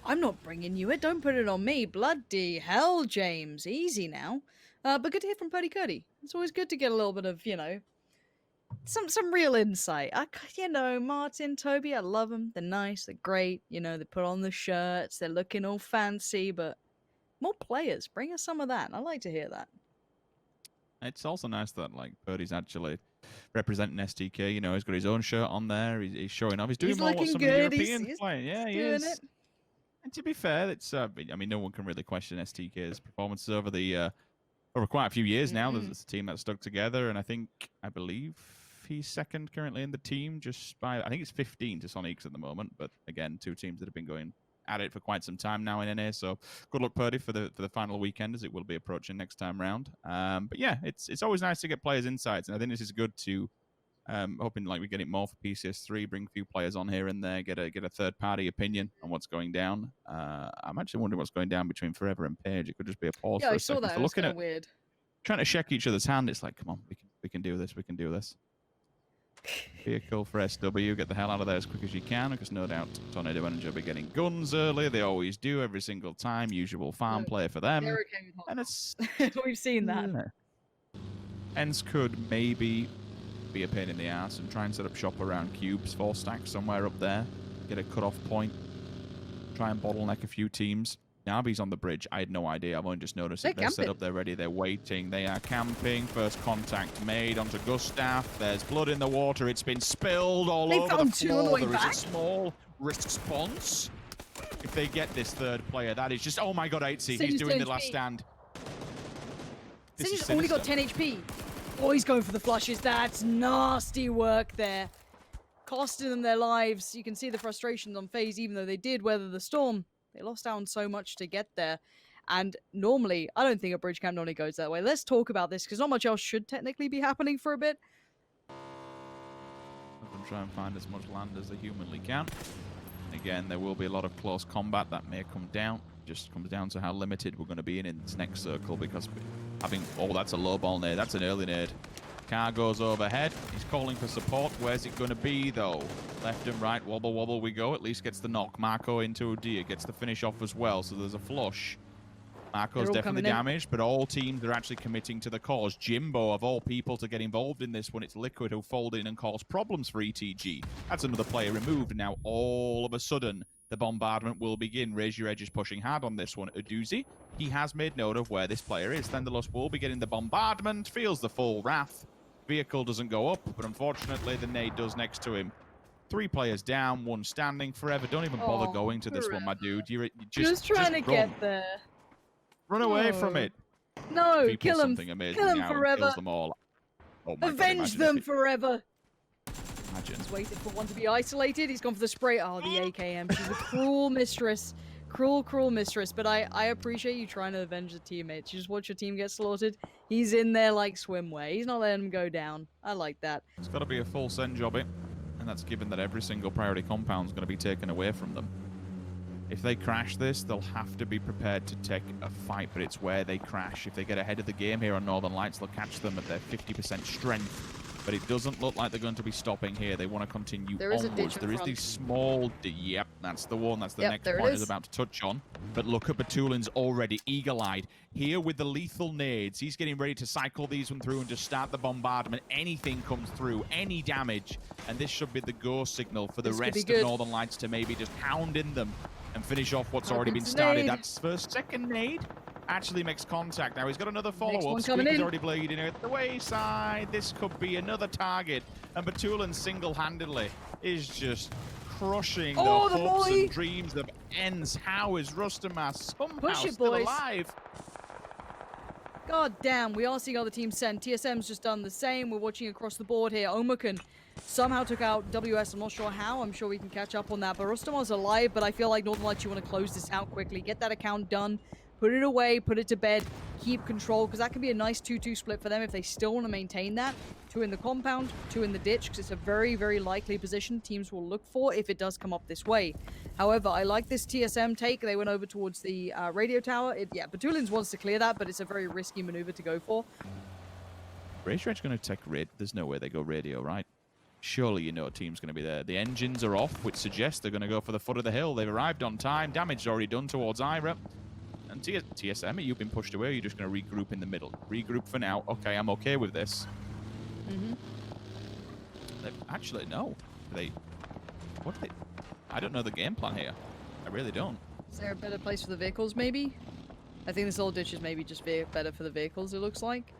I'm not bringing you it. Don't put it on me. Bloody hell, James. Easy now. But good to hear from Purdy Cuddy. It's always good to get a little bit of, some real insight. Martin, Toby, I love them. They're nice. They're great. They put on the shirts. They're looking all fancy. But more players. Bring us some of that. I like to hear that. It's also nice that like Purdy's actually representing STK. He's got his own shirt on there. He's showing off. He's doing more what some of the Europeans play. Yeah, he is. It. And to be fair, it's no one can really question STK's performances over quite a few years now. There's a team that's stuck together, and I believe he's second currently in the team, just by I think it's 15 to Sonics at the moment. But again, two teams that have been going at it for quite some time now in NA. So good luck, Purdy, for the final weekend, as it will be approaching next time round. But yeah, it's always nice to get players' insights, and I think this is good to. Hoping like we get it more for PCS3, bring a few players on here and there, get a third party opinion on what's going down. I'm actually wondering what's going down between Forever and Page. It could just be a pause. Yeah, for I a saw second. that. It was kind of weird. Trying to shake each other's hand. It's like, come on, we can do this. We can do this. Vehicle for SW. Get the hell out of there as quick as you can, because no doubt Tornado Energy will be getting guns early. They always do every single time. Usual farm play for them. And it's we've seen that. Ends could maybe be a pain in the ass and try and set up shop around cubes, 4 stacks somewhere up there, get a cut-off point, try and bottleneck a few teams. Navi's on the bridge. I had no idea. I've only just noticed it. They're set up, they're ready, they're waiting, they are camping. First contact made onto Gustav. There's blood in the water. It's been spilled all over the floor. There is a small response. If they get this third player, that is just, oh my god, 8C. He's doing the last stand. He's only got 10 HP. Oh, he's going for the flushes. That's nasty work there. Costing them their lives. You can see the frustrations on FaZe, even though they did weather the storm. They lost out on so much to get there. And normally, I don't think a bridge camp normally goes that way. Let's talk about this, because not much else should technically be happening for a bit. Let them try and find as much land as they humanly can. And again, there will be a lot of close combat that may come down. Just comes down to how limited we're going to be in this next circle, because having... Oh, that's a low ball nade. That's an early nade. Car goes overhead. He's calling for support. Where's it going to be, though? Left and right. Wobble, wobble we go. At least gets the knock. Marco into Udia. Gets the finish off as well, so there's a flush. Marco's definitely damaged, but all teams are actually committing to the cause. Jimbo, of all people, to get involved in this when it's Liquid who fold in and cause problems for ETG. That's another player removed. Now, all of a sudden, the bombardment will begin. Raise Your Edge is pushing hard on this one. Uduzi, he has made note of where this player is. Thendalos will be getting the bombardment, feels the full wrath. Vehicle doesn't go up, but unfortunately the nade does next to him. 3 players down, 1 standing. Forever, don't even bother going to this one, my dude. You're just trying to get there. Run away from it. No, kill him. Kill him Forever. Kills them all. Oh my Avenge them Forever. Imagine. He's waiting for one to be isolated. He's gone for the spray. Oh, the AKM. She's a cruel mistress. Cruel, cruel mistress. But I appreciate you trying to avenge the teammates. You just watch your team get slaughtered. He's in there like swimwear. He's not letting them go down. I like that. It's got to be a full send job, and that's given that every single priority compound is going to be taken away from them. If they crash this, they'll have to be prepared to take a fight, but it's where they crash. If they get ahead of the game here on Northern Lights, they'll catch them at their 50% strength. But it doesn't look like they're going to be stopping here. They want to continue onwards. There is these small... Yep, that's the one. That's the next point is about to touch on. But look at Batulin's already eagle-eyed. Here with the lethal nades, he's getting ready to cycle these one through and just start the bombardment. Anything comes through, any damage. And this should be the go signal for the rest of Northern Lights to maybe just pound in them and finish off what's already been started. That's first, second nade. Actually makes contact. Now he's got another follow-up. Squeak is already bleeding at the wayside. This could be another target. And Batulin single-handedly is just crushing the hopes and dreams of ends. How is Rustamas somehow still alive? God damn, we are seeing other teams send. TSM's just done the same. We're watching across the board here. Omakan somehow took out WS. I'm not sure how. I'm sure we can catch up on that. But Rustamas alive, but I feel like Northern Lights, you want to close this out quickly. Get that account done. Put it away, put it to bed, keep control, because that can be a nice 2-2 split for them if they still want to maintain that. 2 in the compound, 2 in the ditch, because it's a very, very likely position teams will look for if it does come up this way. However, I like this TSM take. They went over towards the radio tower. Batulins wants to clear that, but it's a very risky maneuver to go for. Razor Edge going to take red. There's no way they go radio, right? surely you know a team's going to be there. The engines are off, which suggests they're going to go for the foot of the hill. They've arrived on time. Damage is already done towards Ira. And TSM, you've been pushed away. You're just going to regroup in the middle. Regroup for now. Okay, I'm okay with this. Actually, no. What do they... I don't know the game plan here. I really don't. Is there a better place for the vehicles, maybe? I think this little ditch is maybe just better for the vehicles, it looks like.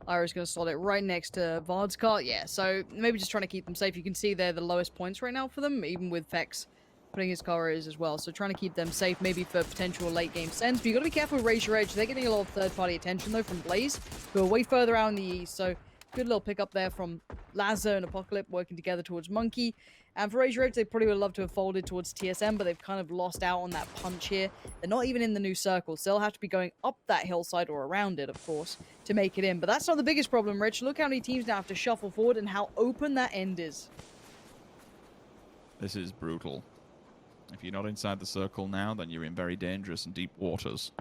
Ira's going to slot it right next to Vard's car. Yeah, so maybe just trying to keep them safe. You can see they're the lowest points right now for them, even with Vex putting his car is as well. So trying to keep them safe, maybe for potential late game sends. But you got to be careful with Raise Your Edge. They're getting a lot of third-party attention, though, from Blaze, who are way further out in the east. So good little pickup there from Lazza and Apocalypse working together towards Monkey. And for Raise Your Edge, they probably would love to have folded towards TSM, but they've kind of lost out on that punch here. They're not even in the new circle, so they'll have to be going up that hillside or around it, of course, to make it in. But that's not the biggest problem, Rich. Look how many teams now have to shuffle forward and how open that end is. This is brutal. If you're not inside the circle now, then you're in very dangerous and deep waters.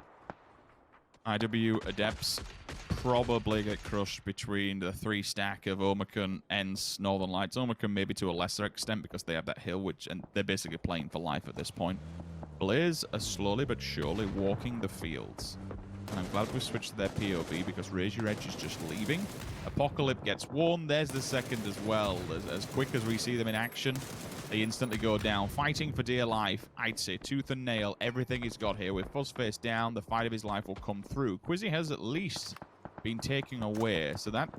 IW Adepts probably get crushed between the 3 stack of Omicron, Ents, Northern Lights. Omicron maybe to a lesser extent because they have that hill, and they're basically playing for life at this point. Blaze are slowly but surely walking the fields. And I'm glad we switched to their POV because Raise Your Edge is just leaving. Apocalypse gets one. There's the second as well. As quick as we see them in action, they instantly go down. Fighting for dear life. I'd say tooth and nail. Everything he's got here. With Fuzzface down, the fight of his life will come through. Quizzy has at least been taken away, so that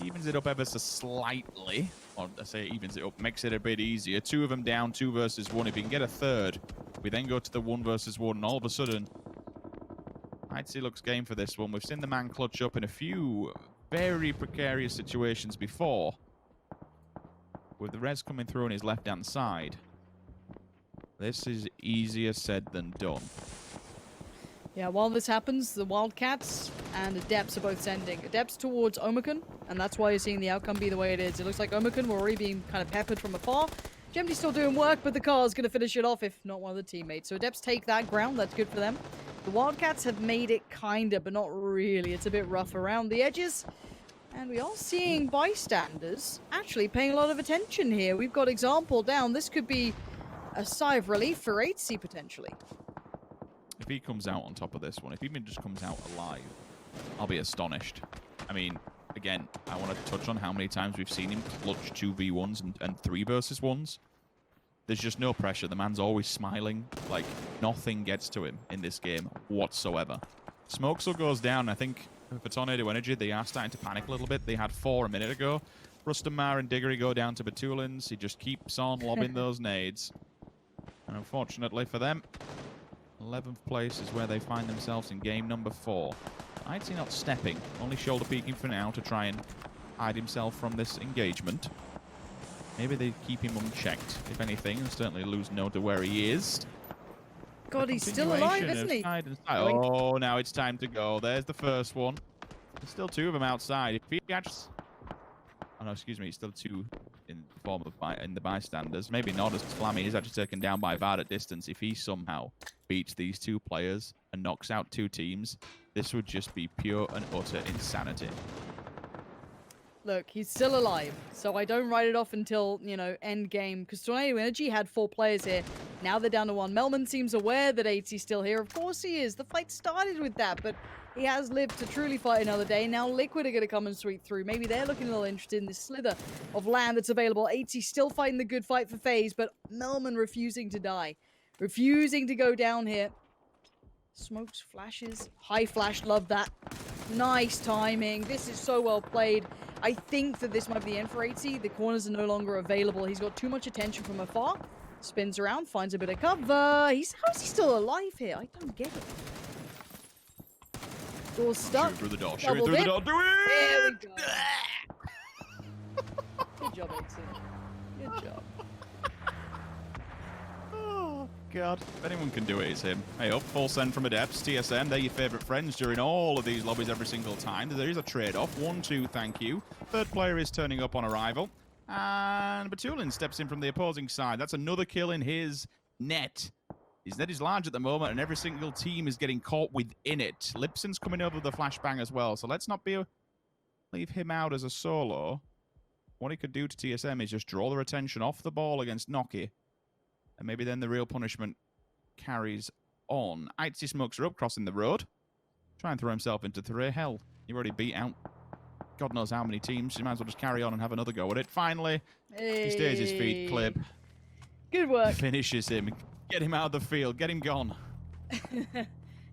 evens it up ever so slightly. Or I say evens it up, makes it a bit easier. 2 of them down, 2 versus 1. If we can get a third, we then go to the 1 versus 1, and all of a sudden, I'd say looks game for this one. We've seen the man clutch up in a few very precarious situations before, with the res coming through on his left-hand side. This is easier said than done. Yeah, while this happens, the Wildcats and Adepts are both sending. Adepts towards Omicron, and that's why you're seeing the outcome be the way it is. It looks like Omicron were already being kind of peppered from afar. Gemdy's still doing work, but the car's going to finish it off if not one of the teammates. So Adepts take that ground. That's good for them. The Wildcats have made it kinda, but not really. It's a bit rough around the edges. And we are seeing bystanders actually paying a lot of attention here. We've got example down. This could be a sigh of relief for 8C potentially. If he comes out on top of this one, if he even just comes out alive, I'll be astonished. I mean, again, I want to touch on how many times we've seen him clutch 2v1s and 3 versus 1s. There's just no pressure. The man's always smiling. Like, nothing gets to him in this game whatsoever. Smokesel goes down. I think for Tornado Energy, they are starting to panic a little bit. They had 4 a minute ago. Rustamar and Diggory go down to Batulins. He just keeps on lobbing those nades. And unfortunately for them, 11th place is where they find themselves in game number 4. I'd say not stepping, only shoulder peeking for now to try and hide himself from this engagement. Maybe they keep him unchecked, if anything, and certainly lose note of where he is. God, he's still alive, isn't he? Oh, now it's time to go. There's the first one. There's still 2 of them outside. If he actually... Oh, no, excuse me. It's still 2 in the form of in the bystanders. Maybe not, as Flammy is actually taken down by Vard at distance. If he somehow beats these 2 players and knocks out 2 teams, this would just be pure and utter insanity. Look, he's still alive, so I don't write it off until, you know, end game. Because Tornado Energy had 4 players here. Now they're down to 1. Melman seems aware that 8C's still here. Of course he is. The fight started with that, but he has lived to truly fight another day. Now Liquid are going to come and sweep through. Maybe they're looking a little interested in this slither of land that's available. 8C still fighting the good fight for FaZe, but Melman refusing to die. Refusing to go down here. Smokes, flashes. High flash, love that. Nice timing. This is so well played. I think that this might be the end for 8C. The corners are no longer available. He's got too much attention from afar. Spins around, finds a bit of cover. How is he still alive here? I don't get it. Door's stuck. Shoot through the door. Shoot through the door. Do it! There we go. Good job, 8C. Good job. Oh, God. If anyone can do it, it's him. Hey up, full send from Adepts. TSM, they're your favourite friends during all of these lobbies every single time. There is a trade-off. 1-2, thank you. 3rd player is turning up on arrival. And Batulin steps in from the opposing side. That's another kill in his net. His net is large at the moment, and every single team is getting caught within it. Lipson's coming over the flashbang as well, so let's not leave him out as a solo. what he could do to TSM is just draw their attention off the ball against Noki, and maybe then the real punishment carries on. Icy smokes are up, crossing the road. Try and throw himself into 3. Hell, you've already beat out God knows how many teams. You might as well just carry on and have another go at it. Finally, he stays his feet. Clip. Good work. Finishes him. Get him out of the field. Get him gone.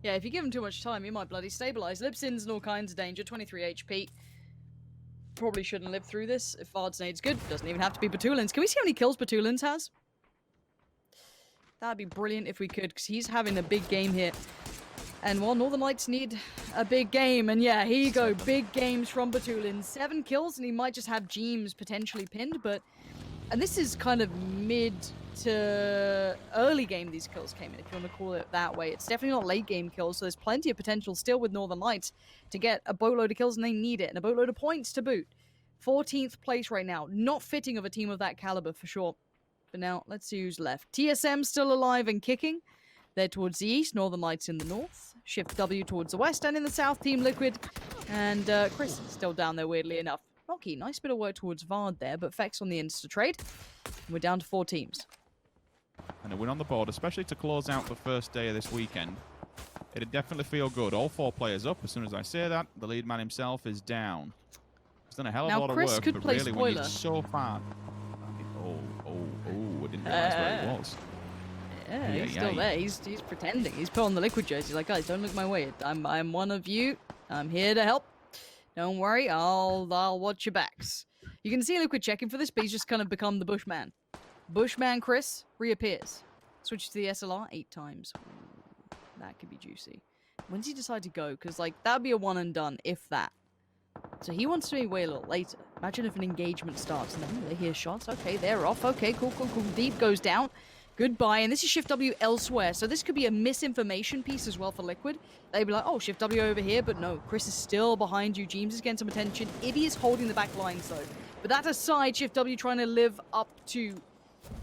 Yeah, if you give him too much time, he might bloody stabilize. Libsyn's in all kinds of danger. 23 HP. Probably shouldn't live through this. If Vardsnade's good, doesn't even have to be Batulins. Can we see how many kills Batulins has? That'd be brilliant if we could, because he's having a big game here. And while Northern Lights need a big game, and yeah, here you go, big games from Batulin. 7 kills, and he might just have Jeems potentially pinned, but... And this is kind of mid to early game these kills came in, if you want to call it that way. It's definitely not late game kills, so there's plenty of potential still with Northern Lights to get a boatload of kills, and they need it, and a boatload of points to boot. 14th place right now. Not fitting of a team of that caliber, for sure. But now, let's see who's left. TSM still alive and kicking. They're towards the east, Northern Lights in the north. Shift W towards the west, and in the south, Team Liquid. And Chris is still down there, weirdly enough. Rocky, nice bit of work towards Vard there, but Fex on the insta-trade. We're down to 4 teams. And a win on the board, especially to close out the first day of this weekend. It'd definitely feel good. All 4 players up. As soon as I say that, the lead man himself is down. He's done a hell of a lot of work, could but play really spoiler. when you're so far... I didn't realize where he was. Yeah, he's still there. He's pretending. He's put on the Liquid jersey. He's like, guys, don't look my way. I'm one of you. I'm here to help. Don't worry. I'll watch your backs. You can see Liquid checking for this, but he's just kind of become the Bushman. Bushman Chris reappears. Switch to the SLR 8 times. Ooh, that could be juicy. When does he decide to go? Because like that'd be a one and done, if that. So he wants to be away a little later. Imagine if an engagement starts and then they hear shots. Okay, they're off. Okay, cool. Deep goes down. Goodbye. And this is Shift W elsewhere. So this could be a misinformation piece as well for Liquid. They'd be like, oh, Shift W over here. But no, Chris is still behind you. Jeems is getting some attention. Ibby is holding the back lines though. But that aside, Shift W trying to live up to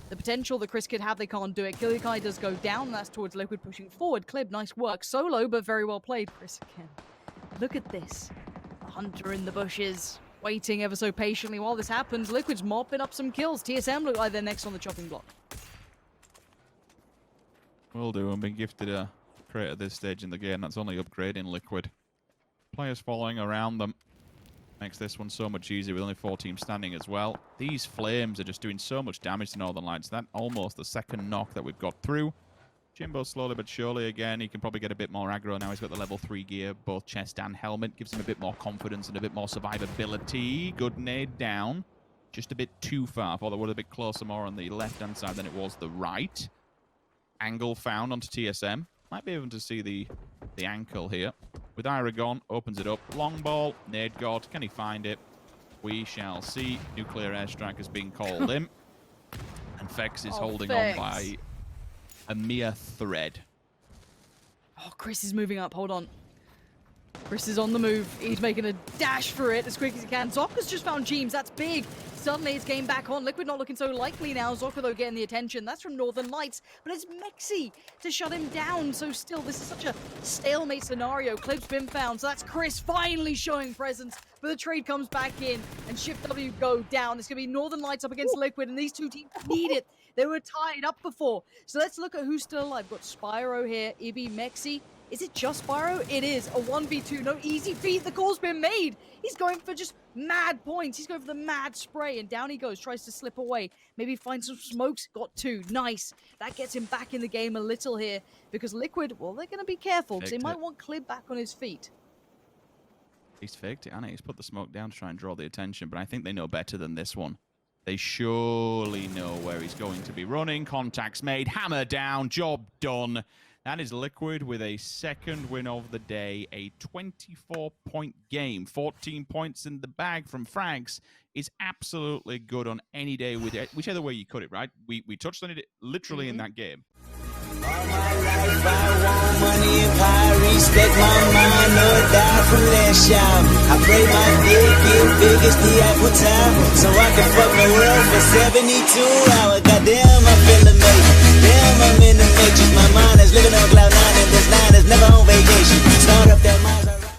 the potential that Chris could have. They can't do it. Kilikai does go down. And that's towards Liquid pushing forward. Clib, nice work. Solo, but very well played. Chris again. Look at this. Hunter in the bushes, waiting ever so patiently while this happens. Liquid's mopping up some kills. TSM look like they're next on the chopping block. Will do. I've been gifted a crate at this stage in the game. That's only upgrading Liquid. Players following around them. Makes this one so much easier with only 4 teams standing as well. These flames are just doing so much damage to Northern Lights. That almost the second knock that we've got through. Jimbo slowly but surely again. He can probably get a bit more aggro now. He's got the level 3 gear, both chest and helmet. Gives him a bit more confidence and a bit more survivability. Good nade down. Just a bit too far. Thought that would have been closer more on the left-hand side than it was the right. Angle found onto TSM. Might be able to see the ankle here. With Ira gone, opens it up. Long ball, nade god. Can he find it? We shall see. Nuclear airstrike has been called in. And Fex is holding on by a mere thread. Oh, Chris is moving up. Hold on. Chris is on the move. He's making a dash for it as quick as he can. Zocca's just found Jeems. That's big. Suddenly it's game back on. Liquid not looking so likely now. Zocca, though, getting the attention. That's from Northern Lights. But it's Mexi to shut him down. So still, this is such a stalemate scenario. Clip's been found. So that's Chris finally showing presence. But the trade comes back in. And Shift W go down. It's going to be Northern Lights up against Liquid. And these two teams need it. They were tied up before. So let's look at who's still alive. We've got Spyro here. Ibby, Mexi. Is it just Spyro? It is. A 1v2. No easy feat. The call's been made. He's going for just mad points. He's going for the mad spray. And down he goes. Tries to slip away. Maybe find some smokes. Got 2. Nice. That gets him back in the game a little here. Because Liquid, well, they're going to be careful. Because they might want Clib back on his feet. He's faked it, hasn't he? He's put the smoke down to try and draw the attention. But I think they know better than this one. They surely know where he's going to be running. Contacts made. Hammer down. Job done. That is Liquid with a second win of the day. A 24-point game. 14 points in the bag from Frags is absolutely good on any day, with it, whichever way you cut it, right? We touched on it literally in that game. All my life I want money and power, respect my mind, no die from last shot. I pray my dick get big as the apple time, so I can fuck the world for 72 hours. Goddamn, I feel amazing. Damn, I'm in the matrix. My mind is living on cloud 9 and this line is never on vacation. Start up that mind.